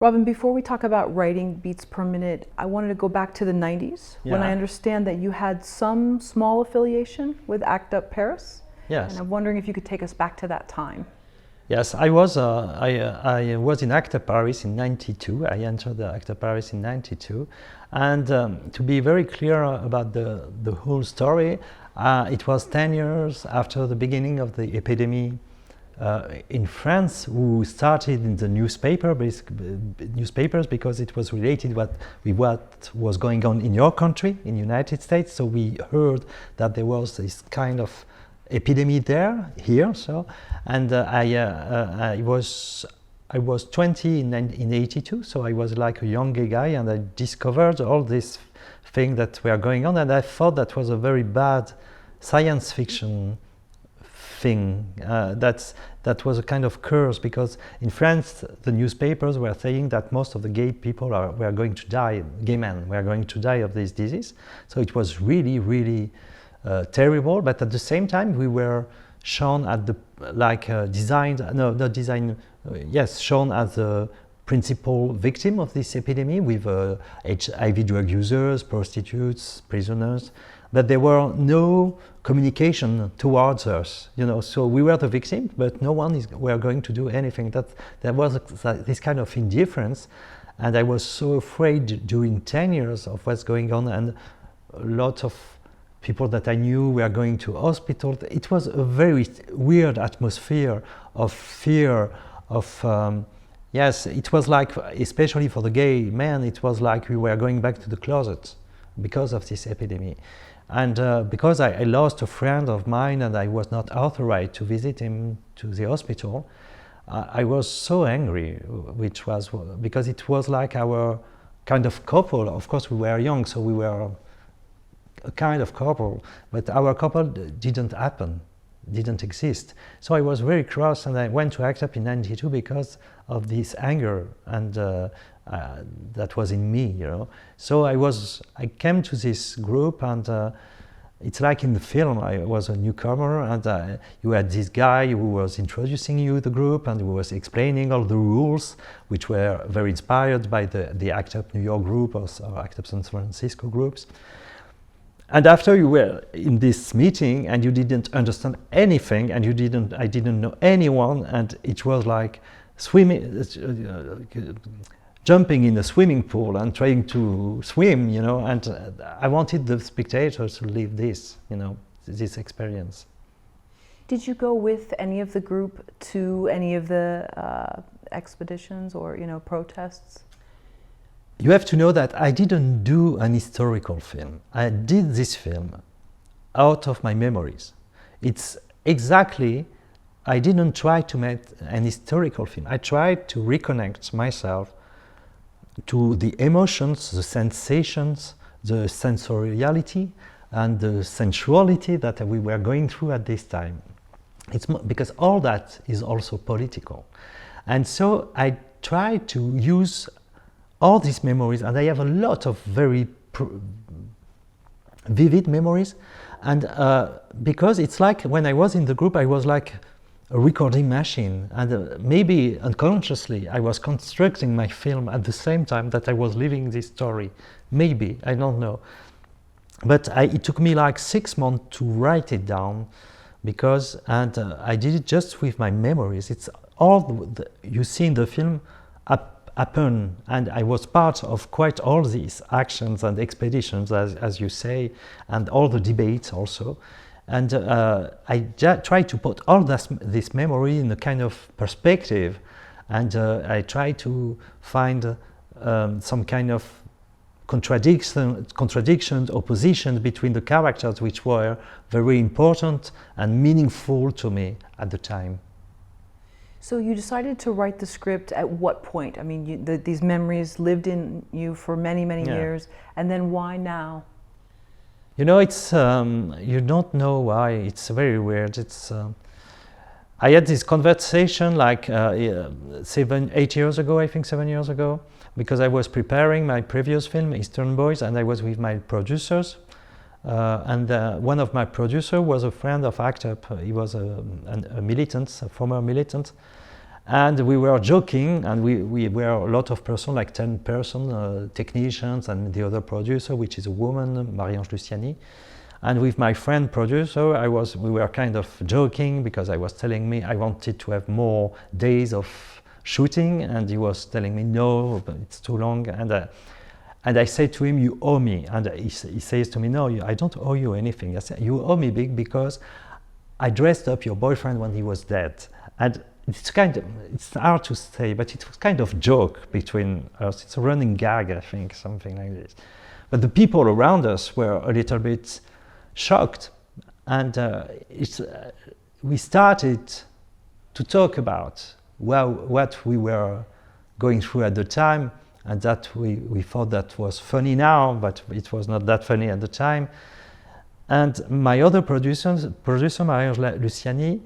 Robin, before we talk about writing beats per minute, I wanted to go back to the 90s when I understand that you had some small affiliation with ACT UP Paris. Yes. And I'm wondering if you could take us back to that time. Yes, I was in ACT UP Paris in '92. I entered the ACT UP Paris in '92, and to be very clear about the whole story, it was 10 years after the beginning of the epidemic in France, who started in the newspapers because it was related with what was going on in your country, in the United States. So we heard that there was this kind of epidemic here. So, and I was 20 in '82, so I was like a young guy, and I discovered all these things that were going on, and I thought that was a very bad science fiction thing. That was a kind of curse, because in France the newspapers were saying that most of the gay people were going to die, gay men were going to die of this disease. So it was really terrible. But at the same time, we were shown at the shown as the principal victim of this epidemic, with HIV drug users, prostitutes, prisoners. But there were no communication towards us, so we were the victim, but no one were going to do anything. There was this kind of indifference, and I was so afraid during 10 years of what's going on, and a lot of people that I knew were going to hospital. It was a very weird atmosphere of fear, yes, it was like, especially for the gay men, it was like we were going back to the closet because of this epidemic. And because I lost a friend of mine and I was not authorized to visit him to the hospital, I was so angry, because it was like our kind of couple. Of course, we were young, so we were a kind of couple, but our couple didn't exist. So I was very cross, and I went to ACT UP in '92 because of this anger, and that was in me, So I came to this group, and it's like in the film. I was a newcomer, and you had this guy who was introducing you the group, and who was explaining all the rules, which were very inspired by the ACT UP New York group or ACT UP San Francisco groups. And after you were in this meeting and you didn't understand anything, and I didn't know anyone, and it was like swimming, jumping in a swimming pool and trying to swim, and I wanted the spectators to live this experience. Did you go with any of the group to any of the expeditions or, protests? You have to know that I didn't do an historical film. I did this film out of my memories. It's exactly, I didn't try to make an historical film. I tried to reconnect myself to the emotions, the sensations, the sensoriality, and the sensuality that we were going through at this time. It's because all that is also political. And so I tried to use all these memories, and I have a lot of very vivid memories, and because it's like when I was in the group, I was like a recording machine, and maybe unconsciously I was constructing my film at the same time that I was living this story. Maybe, I don't know. But it took me like 6 months to write it down, and I did it just with my memories. It's all you see in the film happen, and I was part of quite all these actions and expeditions, as you say, and all the debates also. And I tried to put all this memory in a kind of perspective, and I tried to find some kind of contradictions, oppositions between the characters, which were very important and meaningful to me at the time. So you decided to write the script at what point? I mean, these memories lived in you for many years, and then why now? It's you don't know why. It's very weird. I had this conversation like 8 years ago, I think 7 years ago, because I was preparing my previous film, Eastern Boys, and I was with my producers. And one of my producers was a friend of ACT UP. He was a militant, a former militant. And we were joking, and we were a lot of person, like 10 person, technicians, and the other producer, which is a woman, Marie-Ange Luciani. And with my friend producer, we were kind of joking, because I was telling me I wanted to have more days of shooting, and he was telling me, no, but it's too long. And I said to him, you owe me. And he says to me, no, I don't owe you anything. I said, you owe me big, because I dressed up your boyfriend when he was dead. And it's hard to say, but it was kind of joke between us. It's a running gag, I think, something like this. But the people around us were a little bit shocked. And we started to talk about what we were going through at the time, and that we thought that was funny now, but it was not that funny at the time. And my other producer, Marie-Ange Luciani,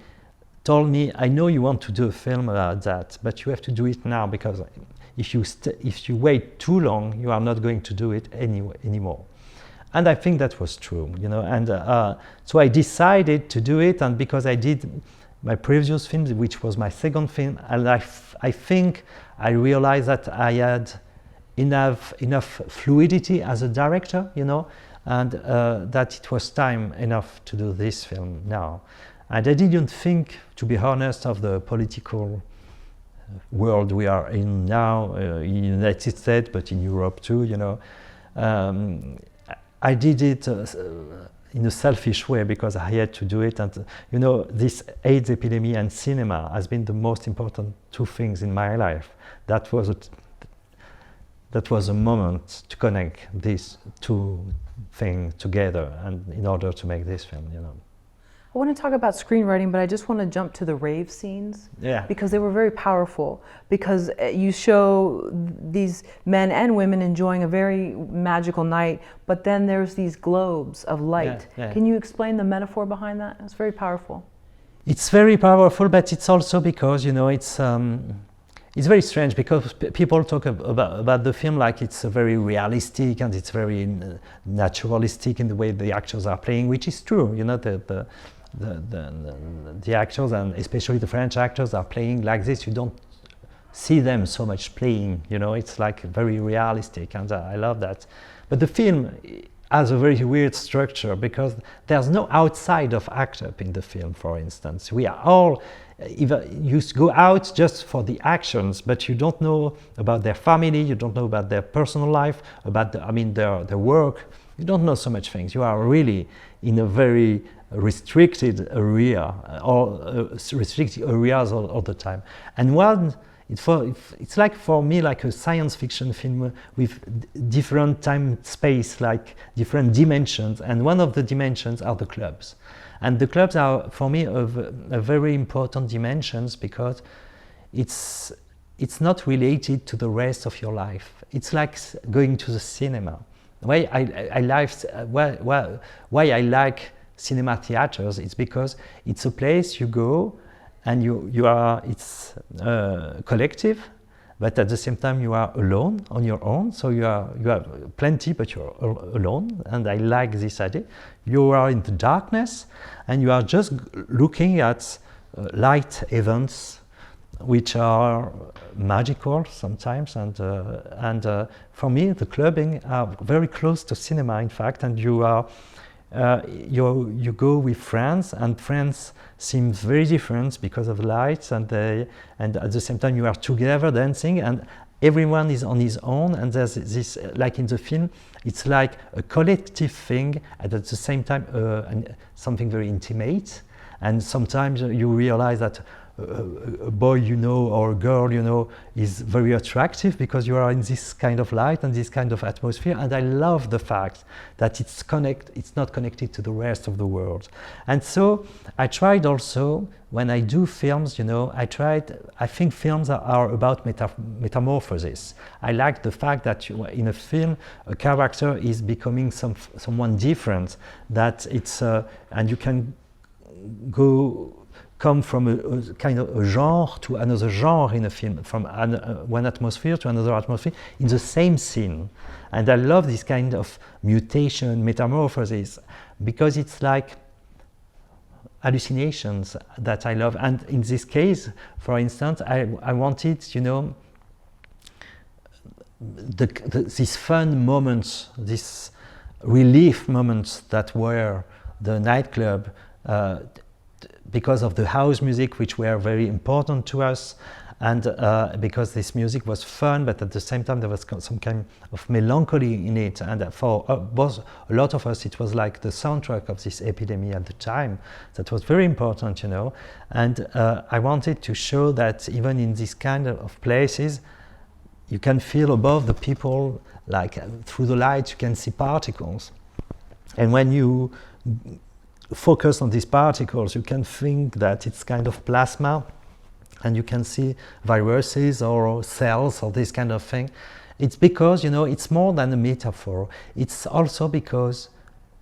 told me, I know you want to do a film about that, but you have to do it now, because if you wait too long, you are not going to do it anymore. And I think that was true, you know. And so I decided to do it, and because I did my previous film, which was my second film, and I think I realized that I had enough fluidity as a director, you know, and that it was time enough to do this film now. And I didn't think, to be honest, of the political world we are in now, in the United States, but in Europe too, you know. I did it in a selfish way, because I had to do it. And, you know, this AIDS epidemic and cinema has been the most important two things in my life. That was a moment to connect these two things together, and in order to make this film, you know. I want to talk about screenwriting, but I just want to jump to the rave scenes, because they were very powerful, because you show these men and women enjoying a very magical night, but then there's these globes of light. Can you explain the metaphor behind that? It's very powerful. It's very powerful, but it's also because, you know, it's very strange, because people talk about the film like it's very realistic, and it's very naturalistic in the way the actors are playing, which is true. You know, the actors, and especially the French actors, are playing like this. You don't see them so much playing, you know. It's like very realistic, and I love that. But the film has a very weird structure, because there's no outside of act up in the film, for instance. We are all, you go out just for the actions, but you don't know about their family, you don't know about their personal life, about their work. You don't know so much things. You are really in a very restricted area, or restricted areas all the time. And it's like, for me, like a science fiction film with different time space, like different dimensions, and one of the dimensions are the clubs. And the clubs are, for me, a very important dimensions, because it's not related to the rest of your life. It's like going to the cinema. Why I like cinema theaters, it's because it's a place you go, and it's collective, but at the same time you are alone on your own. So you have plenty, but you're alone, and I like this idea. You are in the darkness, and you are just looking at light events, which are magical sometimes, and for me the clubbing are very close to cinema, in fact, and you go with friends, and friends seem very different because of lights, and at the same time you are together dancing, and everyone is on his own, and there's this, like in the film, it's like a collective thing, and at the same time something very intimate. And sometimes you realize that a boy, you know, or a girl, you know, is very attractive, because you are in this kind of light and this kind of atmosphere. And I love the fact that it's not connected to the rest of the world. And so I tried also, when I do films, you know, I think films are about metamorphosis. I like the fact that in a film, a character is becoming someone different, that it's, and you can come from a kind of a genre to another genre in a film, from one atmosphere to another atmosphere in the same scene. And I love this kind of mutation, metamorphosis, because it's like, hallucinations that I love. And in this case, for instance, I wanted, you know, these fun moments, these relief moments that were the nightclub, because of the house music, which were very important to us, and because this music was fun, but at the same time there was some kind of melancholy in it. And for both, a lot of us, it was like the soundtrack of this epidemic at the time. That was very important, you know. And I wanted to show that even in these kind of places, you can feel above the people, like through the lights, you can see particles. And when you focus on these particles, you can think that it's kind of plasma, and you can see viruses or cells or this kind of thing. It's because, you know, it's more than a metaphor. It's also because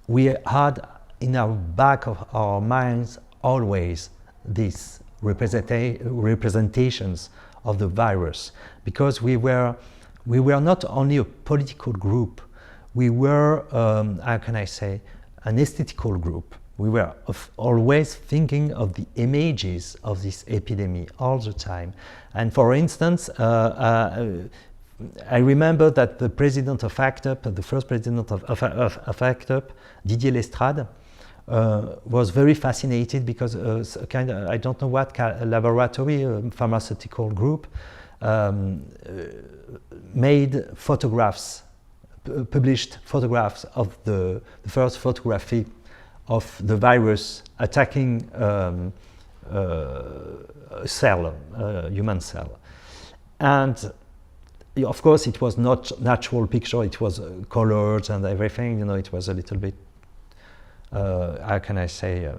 we had in our back of our minds always these representations of the virus, because we were not only a political group, we were, how can I say, an aesthetical group. We were always thinking of the images of this epidemic all the time. And for instance, I remember that the president of ACT UP, the first president of ACT UP, Didier Lestrade, was very fascinated because a kind of, I don't know what laboratory, pharmaceutical group, made photographs, published photographs of the first photography of the virus attacking a cell, a human cell. And of course it was not natural picture, it was colored and everything, you know, it was a little bit, how can I say,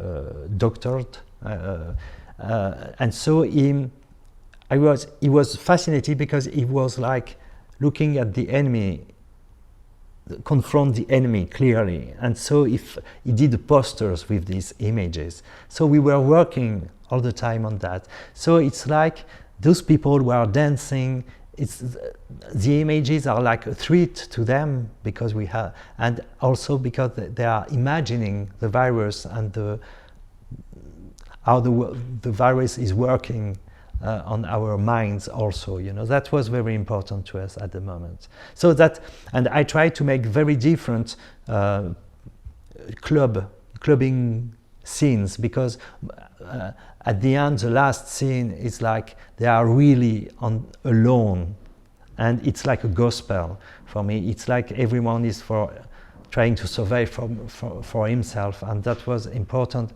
doctored. And so he was fascinated because he was like looking at the enemy, confront the enemy clearly. And so if he did posters with these images. So we were working all the time on that. So it's like those people who are dancing, the images are like a threat to them because we have, and also because they are imagining the virus and how the virus is working on our minds also, you know. That was very important to us at the moment. So that, and I tried to make very different clubbing scenes, because at the end, the last scene is like they are really alone, and it's like a gospel for me. It's like everyone is trying to survive for himself, and that was important.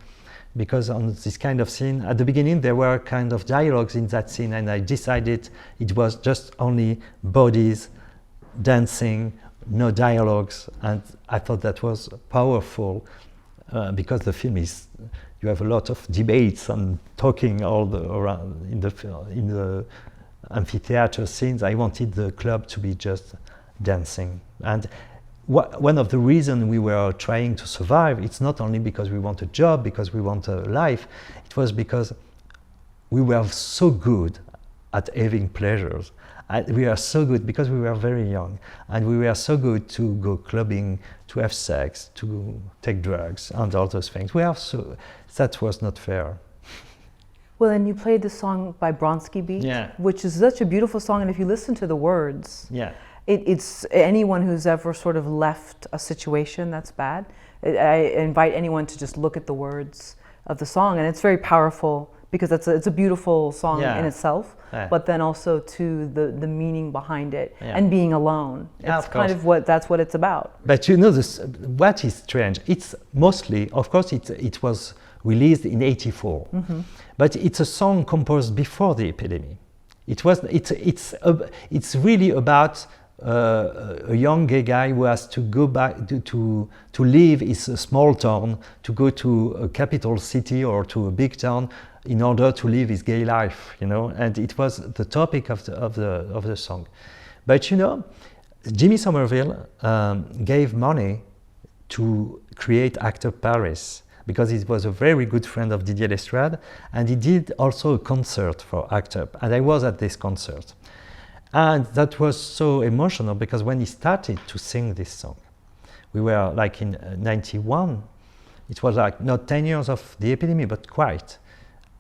Because on this kind of scene, at the beginning there were kind of dialogues in that scene, and I decided it was just only bodies dancing, no dialogues, and I thought that was powerful because the film is, you have a lot of debates and talking all around in the amphitheater scenes. I wanted the club to be just dancing. And one of the reasons we were trying to survive, it's not only because we want a job, because we want a life, it was because we were so good at having pleasures. We are so good because we were very young, and we were so good to go clubbing, to have sex, to take drugs, and all those things. That was not fair. Well, and you played the song by Bronski Beat, yeah, which is such a beautiful song, and if you listen to the words, yeah, it's anyone who's ever sort of left a situation that's bad. I invite anyone to just look at the words of the song, and it's very powerful because it's a beautiful song in itself, but then also to the meaning behind it and being alone. It's kind of that's what it's about. But you know, what is strange? It's mostly, of course, it was released in '84, but it's a song composed before the epidemic. It's really about a young gay guy who has to go back to leave his small town to go to a capital city or to a big town in order to live his gay life, you know. And it was the topic of the song. But you know, Jimmy Somerville gave money to create ACT UP Paris, because he was a very good friend of Didier Lestrade, and he did also a concert for ACT UP, and I was at this concert. And that was so emotional, because when he started to sing this song, we were like in '91, it was like not 10 years of the epidemic, but quite.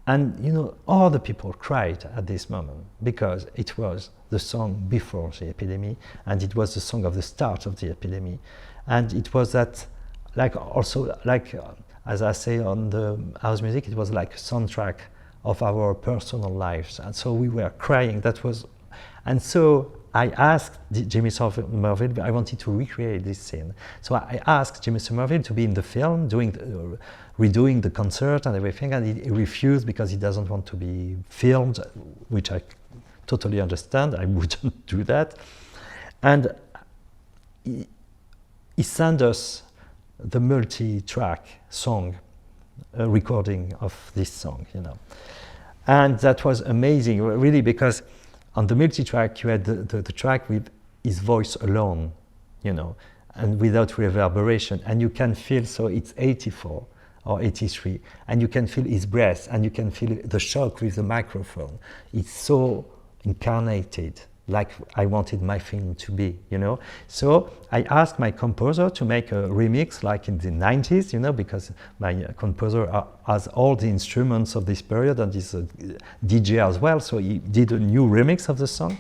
And you know, all the people cried at this moment because it was the song before the epidemic, and it was the song of the start of the epidemic. And it was that, like also, like as I say on the house music, it was like a soundtrack of our personal lives. And so we were crying, that was, and so I asked Jimmy Somerville, I wanted to recreate this scene. So I asked Jimmy Somerville to be in the film, redoing the concert and everything, and he refused because he doesn't want to be filmed, which I totally understand. I wouldn't do that. And he sent us the multi-track song, recording of this song, you know. And that was amazing, really, because on the multi-track, you had the track with his voice alone, you know, and without reverberation. And you can feel, so it's 84 or 83, and you can feel his breath, and you can feel the shock with the microphone. It's so incarnated, like I wanted my film to be, you know. So I asked my composer to make a remix like in the 90s, you know, because my composer has all the instruments of this period and is a DJ as well, so he did a new remix of the song.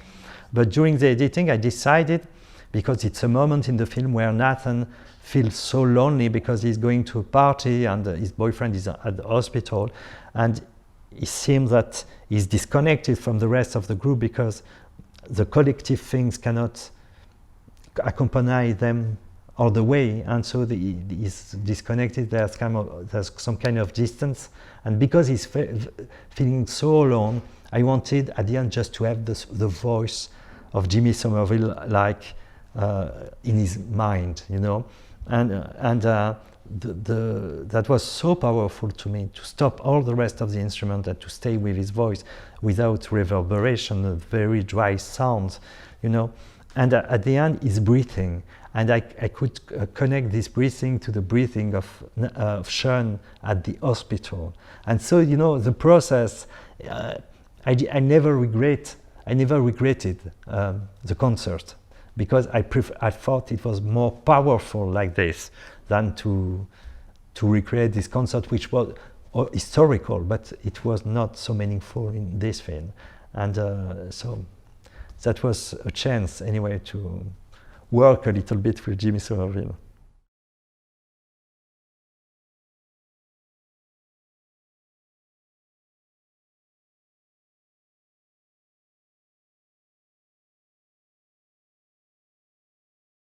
But during the editing, I decided, because it's a moment in the film where Nathan feels so lonely because he's going to a party and his boyfriend is at the hospital, and it seems that he's disconnected from the rest of the group because the collective things cannot accompany them all the way, and so he's disconnected. There's some kind of distance, and because he's feeling so alone, I wanted at the end just to have the voice of Jimmy Somerville, like in his mind, you know, and that was so powerful to me, to stop all the rest of the instrument and to stay with his voice without reverberation, a very dry sound, you know. And at the end, his breathing, and I could connect this breathing to the breathing of Sean at the hospital. And so, you know, the process, I never regretted the concert, because I thought it was more powerful like this than to recreate this concert, which was historical, but it was not so meaningful in this film. And so that was a chance anyway to work a little bit with Jimmy Somerville.